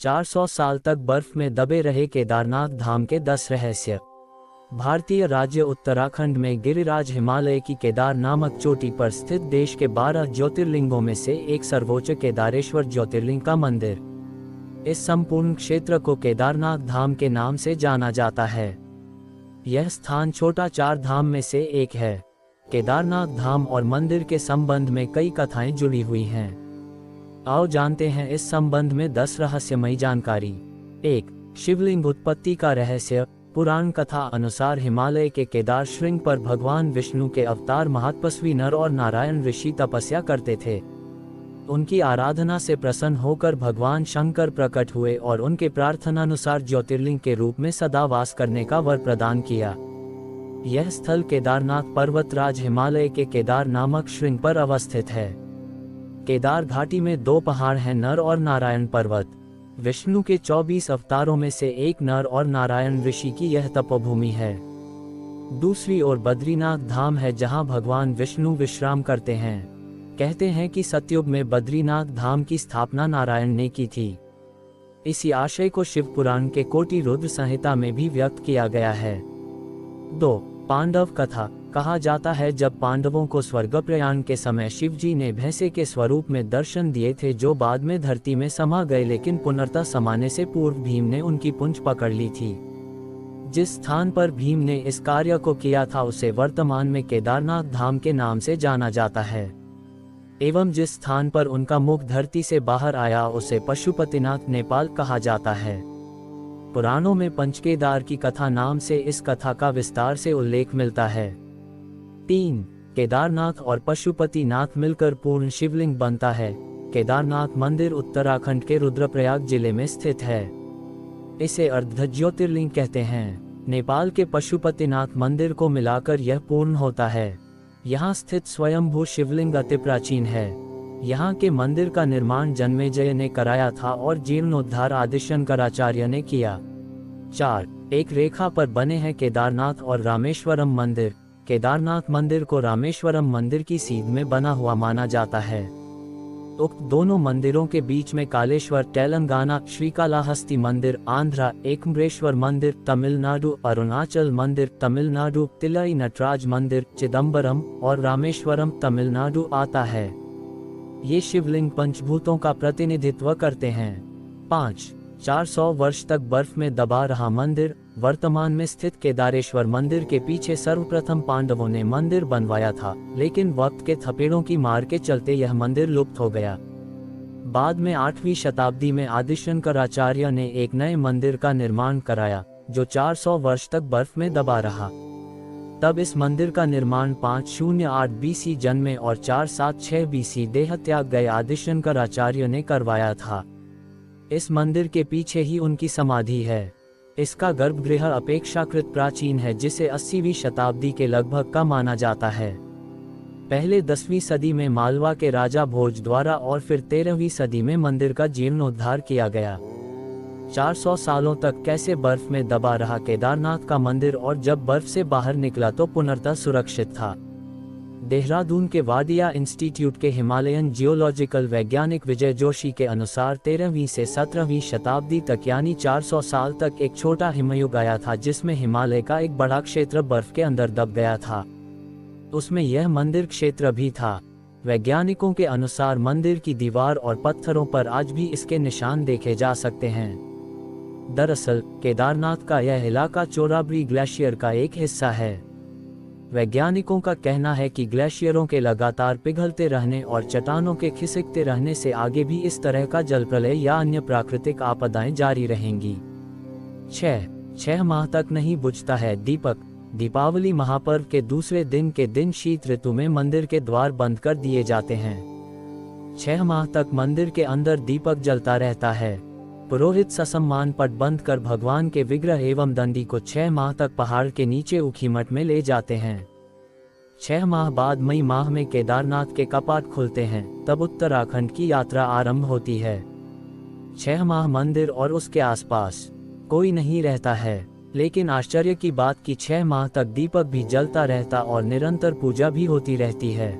400 साल तक बर्फ में दबे रहे केदारनाथ धाम के 10 रहस्य। भारतीय राज्य उत्तराखंड में गिरिराज हिमालय की केदार नामक चोटी पर स्थित देश के 12 ज्योतिर्लिंगों में से एक सर्वोच्च केदारेश्वर ज्योतिर्लिंग का मंदिर। इस संपूर्ण क्षेत्र को केदारनाथ धाम के नाम से जाना जाता है। यह स्थान छोटा 4 धाम में से एक है। केदारनाथ धाम और मंदिर के संबंध में कई कथाएं जुड़ी हुई हैं। आओ जानते हैं इस संबंध में 10 रहस्यमयी जानकारी। 1. शिवलिंग उत्पत्ति का रहस्य। पुराण कथा अनुसार हिमालय के केदार श्रृंग पर भगवान विष्णु के अवतार महातपस्वी नर और नारायण ऋषि तपस्या करते थे। उनकी आराधना से प्रसन्न होकर भगवान शंकर प्रकट हुए और उनके प्रार्थनानुसार ज्योतिर्लिंग के रूप में सदा वास करने का वर प्रदान किया। यह स्थल केदारनाथ पर्वतराज हिमालय के केदार नामक श्रृंग पर अवस्थित है। केदार घाटी में 2 पहाड़ हैं, नर और नारायण पर्वत। विष्णु के 24 अवतारों में से एक नर और नारायण ऋषि की यह तपोभूमि है। दूसरी ओर बद्रीनाथ धाम है, जहां भगवान विष्णु विश्राम करते हैं। कहते हैं कि सतयुग में बद्रीनाथ धाम की स्थापना नारायण ने की थी। इसी आशय को शिव पुराण के कोटि रुद्र संहिता में भी व्यक्त किया गया है। 2. पांडव कथा। कहा जाता है जब पांडवों को स्वर्ग प्रयाण के समय शिवजी ने भैंसे के स्वरूप में दर्शन दिए थे, जो बाद में धरती में समा गए, लेकिन पुनर्तः समाने से पूर्व भीम ने उनकी पूंछ पकड़ ली थी। जिस स्थान पर भीम ने इस कार्य को किया था उसे वर्तमान में केदारनाथ धाम के नाम से जाना जाता है, एवं जिस स्थान पर उनका मुख धरती से बाहर आया उसे पशुपतिनाथ नेपाल कहा जाता है। पुराणों में पंचकेदार की कथा नाम से इस कथा का विस्तार से उल्लेख मिलता है। 3. केदारनाथ और पशुपतिनाथ मिलकर पूर्ण शिवलिंग बनता है। केदारनाथ मंदिर उत्तराखंड के रुद्रप्रयाग जिले में स्थित है। इसे अर्ध ज्योतिर्लिंग कहते हैं। नेपाल के पशुपतिनाथ मंदिर को मिलाकर यह पूर्ण होता है। यहाँ स्थित स्वयंभू शिवलिंग अति प्राचीन है। यहाँ के मंदिर का निर्माण जन्मेजय ने कराया था और जीर्णोद्धार आदि शंकराचार्य ने किया। 4. एक रेखा पर बने हैं केदारनाथ और रामेश्वरम मंदिर। केदारनाथ मंदिर को रामेश्वरम मंदिर की सीध में बना हुआ माना जाता है। उक्त दोनों मंदिरों के बीच में कालेश्वर तेलंगाना, श्रीकालाहस्ती मंदिर आंध्रा, एकम्बरेश्वर मंदिर तमिलनाडु, अरुणाचल मंदिर तमिलनाडु, तिलई नटराज मंदिर चिदम्बरम और रामेश्वरम तमिलनाडु आता है। ये शिवलिंग पंचभूतों का प्रतिनिधित्व करते हैं। 5. 400 वर्ष तक बर्फ में दबा रहा मंदिर। वर्तमान में स्थित केदारेश्वर मंदिर के पीछे सर्वप्रथम पांडवों ने मंदिर बनवाया था, लेकिन वक्त के थपेड़ों की मार के चलते यह मंदिर लुप्त हो गया। बाद में 8वीं शताब्दी में आदि शंकराचार्य ने एक नए मंदिर का निर्माण कराया, जो 400 वर्ष तक बर्फ में दबा रहा। तब इस मंदिर का निर्माण 508 BC जन्मे और 476 BC देहत्याग गए आदि शंकराचार्य ने करवाया था। इस मंदिर के पीछे ही उनकी समाधि है। इसका गर्भगृह अपेक्षाकृत प्राचीन है, जिसे 80वीं शताब्दी के लगभग का माना जाता है। पहले 10वीं सदी में मालवा के राजा भोज द्वारा और फिर 13वीं सदी में मंदिर का जीर्णोद्धार किया गया। 400 सालों तक कैसे बर्फ में दबा रहा केदारनाथ का मंदिर, और जब बर्फ से बाहर निकला तो पुनर्तः सुरक्षित था। देहरादून के वाडिया इंस्टीट्यूट के हिमालयन जियोलॉजिकल वैज्ञानिक विजय जोशी के अनुसार 13वीं से 17वीं शताब्दी तक यानी 400 साल तक एक छोटा हिमयुग आया था, जिसमें हिमालय का एक बड़ा क्षेत्र बर्फ के अंदर दब गया था। उसमें यह मंदिर क्षेत्र भी था। वैज्ञानिकों के अनुसार मंदिर की दीवार और पत्थरों पर आज भी इसके निशान देखे जा सकते हैं। दरअसल केदारनाथ का यह इलाका चोराबरी ग्लेशियर का एक हिस्सा है। वैज्ञानिकों का कहना है कि ग्लेशियरों के लगातार पिघलते रहने और चट्टानों के खिसकते रहने से आगे भी इस तरह का जल प्रलय या अन्य प्राकृतिक आपदाएं जारी रहेंगी। 6 माह तक नहीं बुझता है दीपक। दीपावली महापर्व के दूसरे दिन के दिन शीत ऋतु में मंदिर के द्वार बंद कर दिए जाते हैं। 6 माह तक मंदिर के अंदर दीपक जलता रहता है। पुरोहित ससम्मान पट बंद कर भगवान के विग्रह एवं दंडी को 6 माह तक पहाड़ के नीचे ऊखीमठ में ले जाते हैं। 6 माह बाद मई माह में केदारनाथ के कपाट खुलते हैं, तब उत्तराखंड की यात्रा आरंभ होती है। 6 माह मंदिर और उसके आसपास कोई नहीं रहता है, लेकिन आश्चर्य की बात कि 6 माह तक दीपक भी जलता रहता और निरंतर पूजा भी होती रहती है।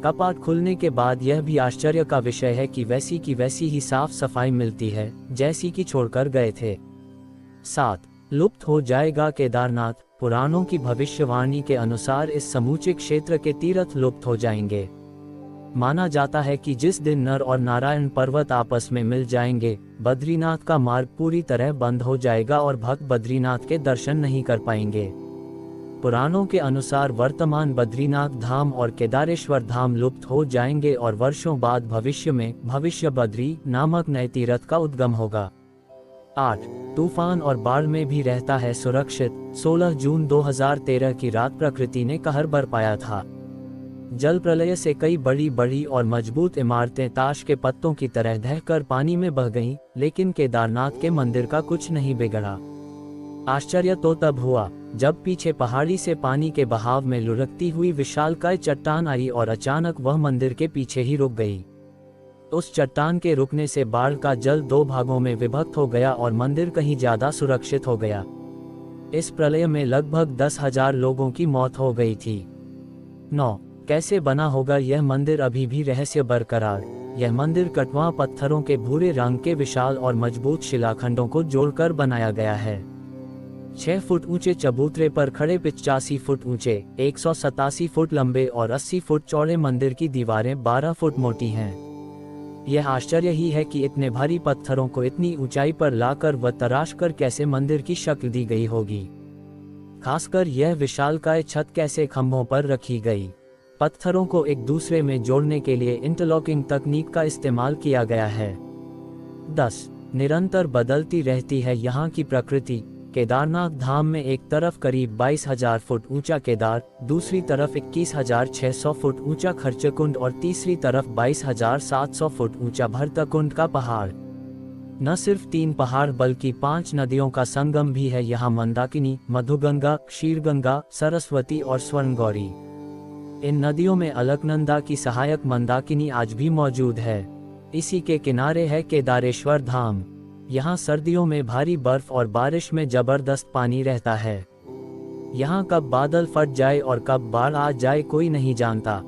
कपाट खुलने के बाद यह भी आश्चर्य का विषय है कि वैसी की वैसी ही साफ सफाई मिलती है जैसी कि छोड़कर गए थे। 7. लुप्त हो जाएगा केदारनाथ। पुराणों की भविष्यवाणी के अनुसार इस समूचे क्षेत्र के तीर्थ लुप्त हो जाएंगे। माना जाता है कि जिस दिन नर और नारायण पर्वत आपस में मिल जाएंगे, बद्रीनाथ का मार्ग पूरी तरह बंद हो जाएगा और भक्त बद्रीनाथ के दर्शन नहीं कर पाएंगे। पुराणों के अनुसार वर्तमान बद्रीनाथ धाम और केदारेश्वर धाम लुप्त हो जाएंगे और वर्षों बाद भविष्य में भविष्य बद्री नामक नए तीर्थ का उद्गम होगा। 8. तूफान और बाढ़ में भी रहता है सुरक्षित। 16 जून 2013 की रात प्रकृति ने कहर बरपाया था। जल प्रलय से कई बड़ी बड़ी और मजबूत इमारतें ताश के पत्तों की तरह ढहकर पानी में बह गईं, लेकिन केदारनाथ के मंदिर का कुछ नहीं बिगड़ा। आश्चर्य तो तब हुआ जब पीछे पहाड़ी से पानी के बहाव में लुढ़कती हुई विशालकाय चट्टान आई और अचानक वह मंदिर के पीछे ही रुक गई। उस चट्टान के रुकने से बाढ़ का जल 2 भागों में विभक्त हो गया और मंदिर कहीं ज्यादा सुरक्षित हो गया। इस प्रलय में लगभग 10,000 लोगों की मौत हो गई थी। 9. कैसे बना होगा यह मंदिर? अभी भी रहस्य बरकरार। यह मंदिर कटवा पत्थरों के भूरे रंग के विशाल और मजबूत शिलाखंडों को जोड़कर बनाया गया है। 6 फुट ऊंचे चबूतरे पर खड़े 85 फुट ऊंचे, 187 फुट लंबे और 80 फुट चौड़े मंदिर की दीवारें 12 फुट मोटी हैं। यह आश्चर्य ही है कि इतने भारी पत्थरों को इतनी ऊंचाई पर लाकर व तराश कर कैसे मंदिर की शक्ल दी गई होगी। खासकर यह विशालकाय छत कैसे खंभों पर रखी गई। पत्थरों को एक दूसरे में जोड़ने के लिए इंटरलॉकिंग तकनीक का इस्तेमाल किया गया है। 10. निरंतर बदलती रहती है यहाँ की प्रकृति। केदारनाथ धाम में एक तरफ करीब 22,000 फुट ऊंचा केदार, दूसरी तरफ 21,600 फुट ऊंचा खर्चकुंड और तीसरी तरफ 22,700 फुट ऊंचा भरतकुंड का पहाड़। न सिर्फ 3 पहाड़ बल्कि 5 नदियों का संगम भी है यहाँ। मंदाकिनी, मधुगंगा, क्षीरगंगा, सरस्वती और स्वर्णगौरी। इन नदियों में अलकनंदा की सहायक मंदाकिनी आज भी मौजूद है। इसी के किनारे है केदारेश्वर धाम। यहाँ सर्दियों में भारी बर्फ और बारिश में जबरदस्त पानी रहता है। यहाँ कब बादल फट जाए और कब बाढ़ आ जाए कोई नहीं जानता।